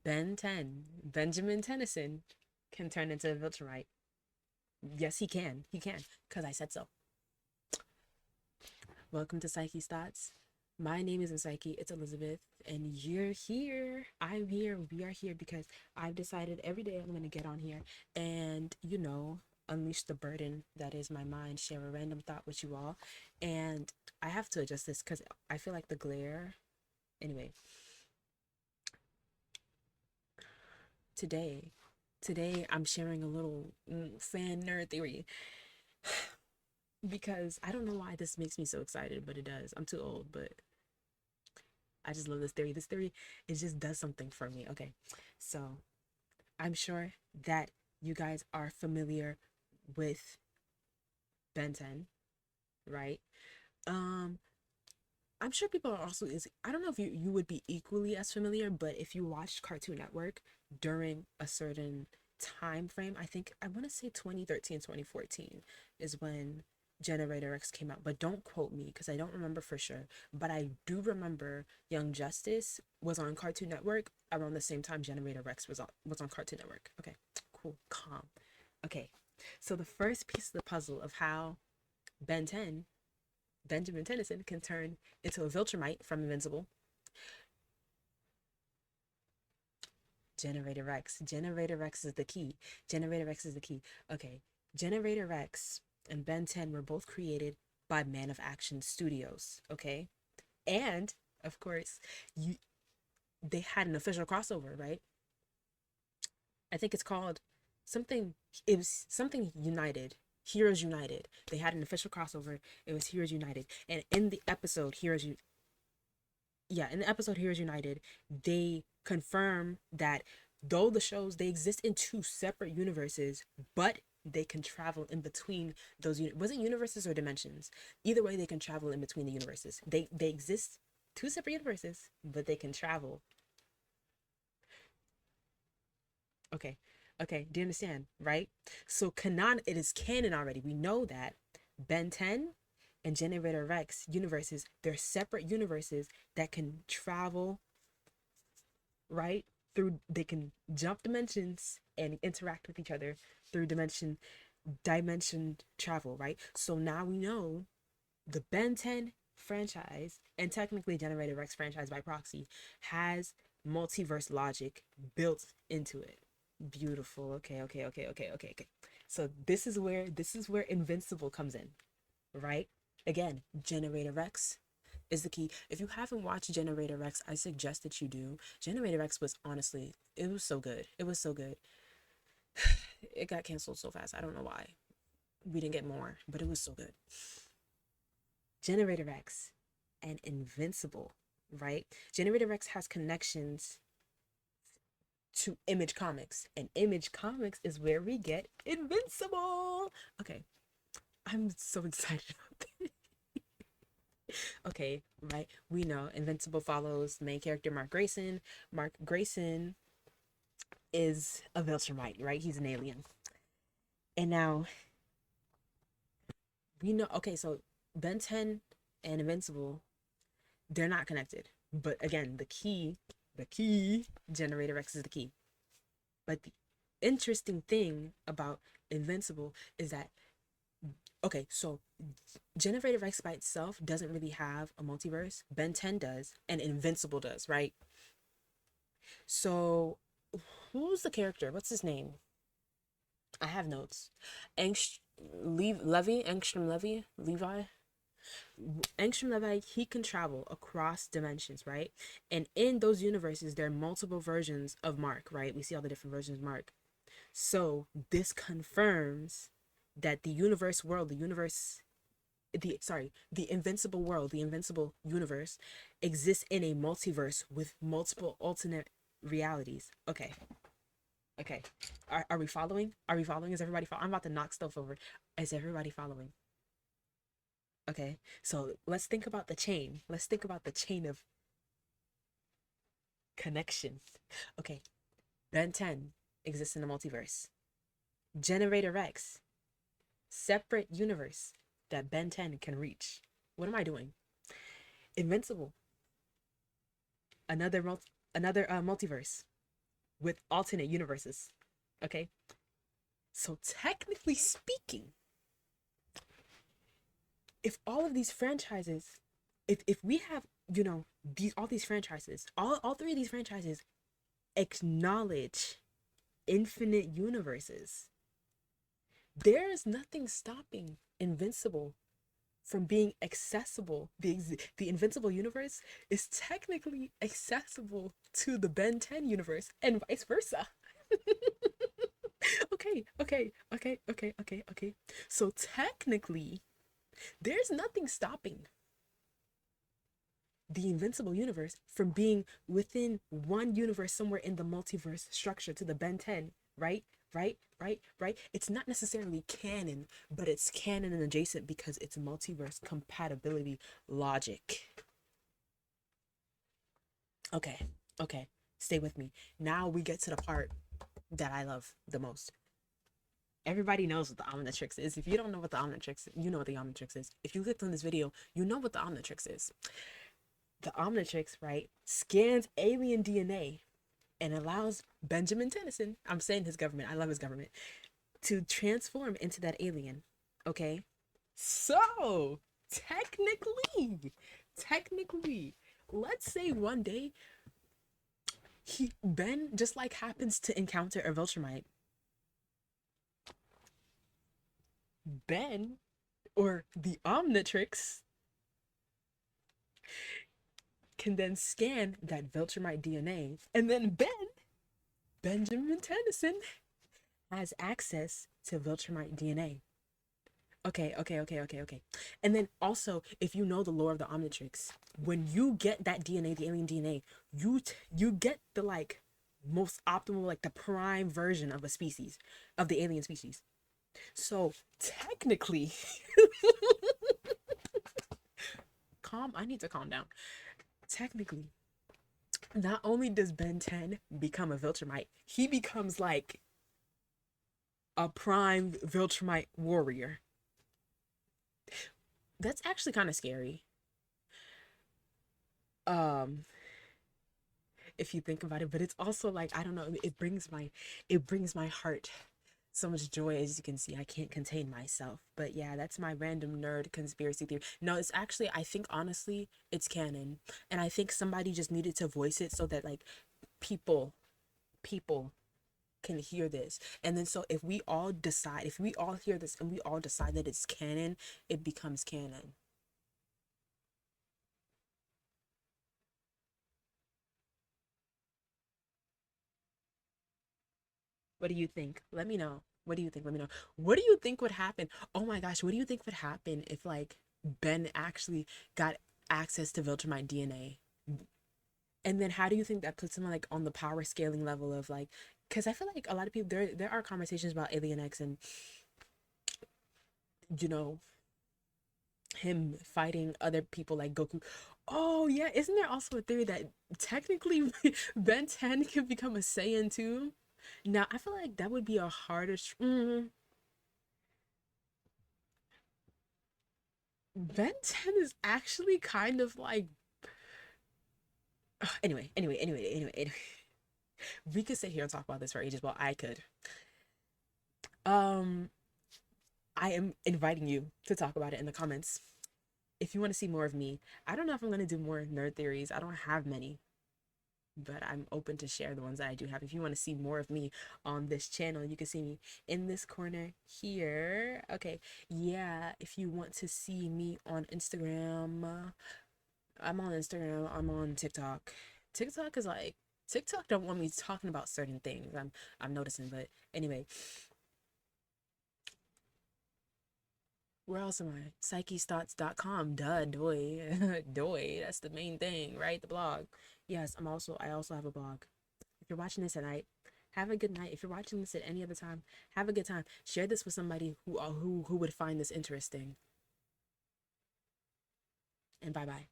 Ben 10, Benjamin Tennyson, can turn into a viltrumite. Yes, he can. He can, because I said so. Welcome to Psyche's Thoughts. My name isn't Psyche, it's Elizabeth, and you're here. I'm here. We are here because I've decided every day I'm going to get on here and, unleash the burden that is my mind, share a random thought with you all. And I have to adjust this because I feel like the glare. Anyway, today, today I'm sharing a little fan nerd theory because I don't know why this makes me so excited, but it does. I'm too old, but I just love this theory. This theory, it just does something for me. Okay, so I'm sure that you guys are familiar with Ben 10, right? Um, I'm sure people are also is I don't know if you would be equally as familiar, but if you watched Cartoon Network during a certain time frame, I think I want to say 2013, 2014 is when Generator X came out, but don't quote me because I don't remember for sure. But I do remember Young Justice was on Cartoon Network around the same time Generator X was on Cartoon Network. Okay, cool, calm. Okay, so the first piece of the puzzle of how Ben 10 Benjamin Tennyson can turn into a Viltrumite from Invincible. Generator Rex. Generator Rex is the key. Generator Rex is the key. Okay. Generator Rex and Ben 10 were both created by Man of Action Studios. Okay. And, of course, you they had an official crossover, right? I think it's called something, it was something United. Heroes United. They had an official crossover. It was Heroes United. And in the episode Heroes United, they confirm that though the shows they exist in two separate universes, but they can travel in between those wasn't universes or dimensions. Either way, they can travel in between the universes. They exist two separate universes, but they can travel. Okay, okay, do you understand? Right? So it is canon already. We know that Ben 10 and Generator Rex universes, they're separate universes that can travel, right? Through they can jump dimensions and interact with each other through dimension travel, right? So now we know the Ben 10 franchise and technically Generated Rex franchise by proxy has multiverse logic built into it. Beautiful. Okay, okay, okay, okay, okay, okay. So this is where Invincible comes in, right? Again, Generator Rex is the key. If you haven't watched Generator Rex, I suggest that you do. Generator Rex was honestly, it was so good. It was so good. It got canceled so fast. I don't know why. We didn't get more, but it was so good. Generator Rex and Invincible, right? Generator Rex has connections to Image Comics, and Image Comics is where we get Invincible. Okay, I'm so excited about this. Okay, right? We know Invincible follows the main character Mark Grayson. Mark Grayson is a Viltrumite, right? He's an alien. And now we know, okay, so Ben 10 and Invincible, they're not connected. But again, the key, Generator X is the key. But the interesting thing about Invincible is that, okay, so Generator X by itself doesn't really have a multiverse. Ben 10 does, and Invincible does, right? So who's the character? What's his name? I have notes. Angst Levy, Angstrom Levy, Levi. Angstrom Levy, he can travel across dimensions, right? And in those universes, there are multiple versions of Mark, right? We see all the different versions of Mark. So this confirms that the universe world, the invincible world, the invincible universe exists in a multiverse with multiple alternate realities. Okay. Okay. Are we following? Are we following? Is everybody following? I'm about to knock stuff over. Is everybody following? Okay. So let's think about the chain. Let's think about the chain of connections. Okay. Ben 10 exists in a multiverse. Generator X, separate universe that Ben 10 can reach. What am I doing? Invincible, another multiverse. with alternate universes. Okay? So technically speaking, if all of these franchises, if we have, you know, these all these franchises, all three of these franchises acknowledge infinite universes, there is nothing stopping Invincible from being accessible. The Invincible universe is technically accessible to the Ben 10 universe and vice versa. Okay. So technically, there's nothing stopping the Invincible universe from being within one universe somewhere in the multiverse structure to the Ben 10, right? Right? It's not necessarily canon, but it's canon and adjacent because it's multiverse compatibility logic. Okay. Stay with me. Now we get to the part that I love the most. Everybody knows what the Omnitrix is. If you don't know what the Omnitrix is, you know what the Omnitrix is. If you clicked on this video, you know what the Omnitrix is. The Omnitrix, right, scans alien DNA and allows Benjamin Tennyson, I'm saying his government, I love his government, to transform into that alien. Okay? So, technically, let's say one day Ben just like happens to encounter a viltrumite. Ben, or the Omnitrix, can then scan that viltrumite DNA, and then Benjamin Tennyson, has access to viltrumite DNA. Okay. And then also, if you know the lore of the Omnitrix, when you get that DNA, the alien DNA, you get the like most optimal, like the prime version of a species, of the alien species. So technically, I need to calm down. Technically, not only does Ben 10 become a viltrumite, he becomes like a prime viltrumite warrior. That's actually kind of scary. If you think about it, but it's also like, I don't know, it brings my heart so much joy. As you can see, I can't contain myself. But yeah, that's my random nerd conspiracy theory. No, it's actually, I think honestly it's canon, and I think somebody just needed to voice it so that like people can hear this. And then so if we all hear this and we all decide that it's canon, it becomes canon. What do you think? Let me know. What do you think? Let me know. What do you think would happen? Oh my gosh, what do you think would happen if like Ben actually got access to Viltrumite DNA? And then how do you think that puts him like on the power scaling level of like, because I feel like a lot of people, there are conversations about Alien X and, you know, him fighting other people like Goku. Oh yeah, isn't there also a theory that technically Ben 10 can become a Saiyan too? Now I feel like that would be a harder. Ben 10 is actually kind of like. Anyway. We could sit here and talk about this for ages. Well, I could. Um, I am inviting you to talk about it in the comments. If you want to see more of me, I don't know if I'm going to do more nerd theories. I don't have many, but I'm open to share the ones that I do have. If you want to see more of me on this channel, you can see me in this corner here. Okay, yeah, if you want to see me on Instagram, I'm on Instagram, I'm on TikTok. TikTok is like, TikTok don't want me talking about certain things. I'm noticing, but anyway. Where else am I? Psychesthoughts.com. Duh, doy. Doy. That's the main thing, right? The blog. Yes, I also have a blog. If you're watching this at night, have a good night. If you're watching this at any other time, have a good time. Share this with somebody who would find this interesting. And bye-bye.